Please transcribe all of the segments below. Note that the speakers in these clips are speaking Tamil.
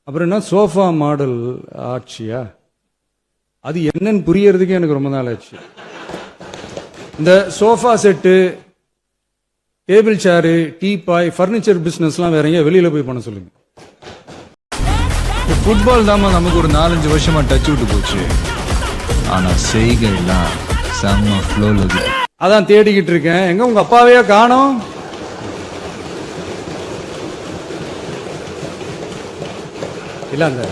அப்புறம் என்ன சோஃபா மாடல் ஆட்சியா? அது என்னன்னு புரியறதுக்கு எனக்கு ரொம்ப நாள் ஆச்சு. இந்த sofa set, table chair, teapoy, furniture பிசினஸ்லாம் வேற எங்க வெளியில போய் பண்ண சொல்லுங்க. ஃபுட்பால் தாமா நமக்கு ஒரு 4-5 வருஷமா டச் விட்டு போச்சு. ஆனா செய்கைலாம் செம்ம ஃப்ளோல இருக்கு. அதான் தேடிக்கிட்டு இருக்கேன். எங்க உங்க அப்பாவையே காணோம்? இல்ல அந்த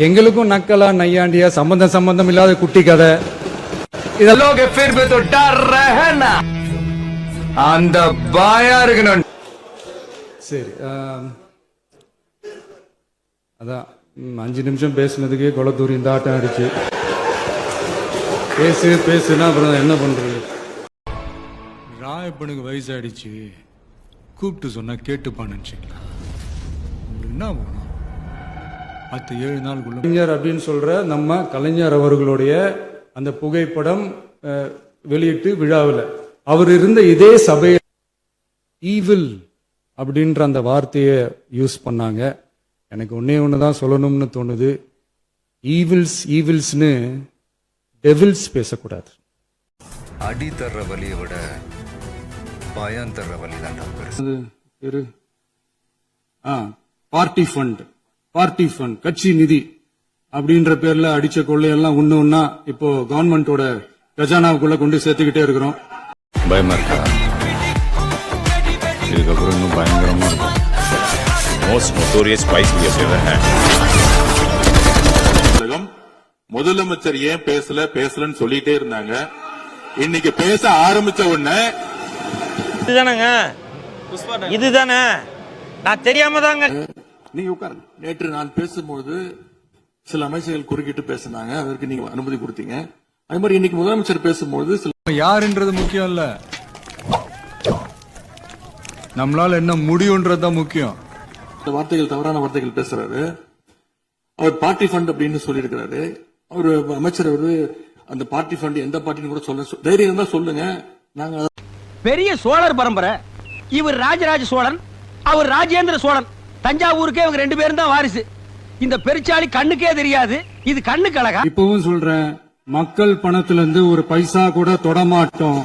எங்களுக்கும் நக்கலா நையாண்டியா சம்பந்தம் இல்லாத குட்டி கதை இதெல்லாம் அந்த பாயா இருக்கணும். சரி, அதான் 5 நிமிஷம் பேசுனதுக்கே கொளத்தூரி இந்த ஆட்டம் அடிச்சு பேசுனா அப்புறம் என்ன பண்றது? ராயப்பனுக்கு வயசாயிடுச்சு, கூப்பிட்டு சொன்னா கேட்டுப்பான்னு நினைச்சீங்களா? என்ன போனோம் 7 நாளுக்குள்ள கலைஞர் அப்படின்னு சொல்ற நம்ம கலைஞர் அவர்களுடைய அந்த புகைப்படம் வெளியிட்டு விழாவில் அவர் இருந்த இதே சபையை ஈவில் அப்படின்ற அந்த வார்த்தையை யூஸ் பண்ணாங்க. எனக்கு ஒண்ணுதான் சொல்லணும்னு தோணுது. ஈவில்ஸ்னு டெவில்ஸ் பேசக்கூடாது. அடி தர்ற வலியை விட பயம் தர்ற வலி தான் பெருசு. பார்ட்டி ஃபண்ட் கட்சி நிதி அப்படின்ற பேர்ல அடிச்ச கொள்ளையெல்லாம் ஒண்ணா இப்போ கவர்மெண்டோட கஜானாவுக்குள்ள கொண்டு சேர்த்துக்கிட்டே இருக்கிறோம். பயமா இருக்கா? இதுக்கப்புறம் இன்னும் பயங்கரமா இருக்கும். Most notorious spies we have ever had. முதலமைச்சர் ஏன் பேசலன்னு சொல்லிட்டே இருந்தாங்க. இன்னைக்கு பேச ஆரம்பிச்ச உடனே இதுதானே நான் தெரியாம தாங்க. நீங்க உட்காருங்க. நேற்று நான் பேசும்போது சில அமைச்சர்கள் குறுக்கிட்டு பேசினாங்க, அதற்கு நீங்க அனுமதி கொடுத்தீங்க. அதே மாதிரி இன்னைக்கு முதலமைச்சர் பேசும்போது யாருன்றது முக்கியம் இல்ல, நம்மளால என்ன முடியும்ன்றதுதான் முக்கியம். வார்த்தைகள் தவறான வார்த்தைகள் பேசுறாரு. அவர் பார்ட்டி ஃபண்ட் அப்படின்னு சொல்லி இருக்கிறாரு. அவர் அமைச்சர் அந்த பார்ட்டி ஃபண்ட் எந்த பார்ட்டின்னு கூட சொல்ல தைரியம் இருந்தா சொல்லுங்க. நாங்க பெரிய சோழர் பரம்பரை. இவர் ராஜராஜ சோழன், அவர் ராஜேந்திர சோழன். தஞ்சாவூருக்கே இவங்க 2 பேரும் தான் வாரிசு. இந்த பெருச்சாளி கண்ணுக்கே தெரியாது, இது கண்ணுக்கு அழகா. இப்பவும் சொல்றேன், மக்கள் பணத்துல இருந்து ஒரு பைசா கூட தொடமாட்டோம்,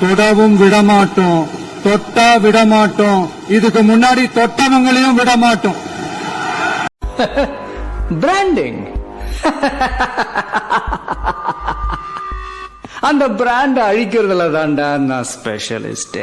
தொடவும் விடமாட்டோம், தொட்டா விடமாட்டோம், இதுக்கு முன்னாடி தொட்டவங்களையும் விடமாட்டோம். பிராண்டிங் அந்த பிராண்ட் அழிக்கிறதுல தான்டா நான் ஸ்பெஷலிஸ்ட்.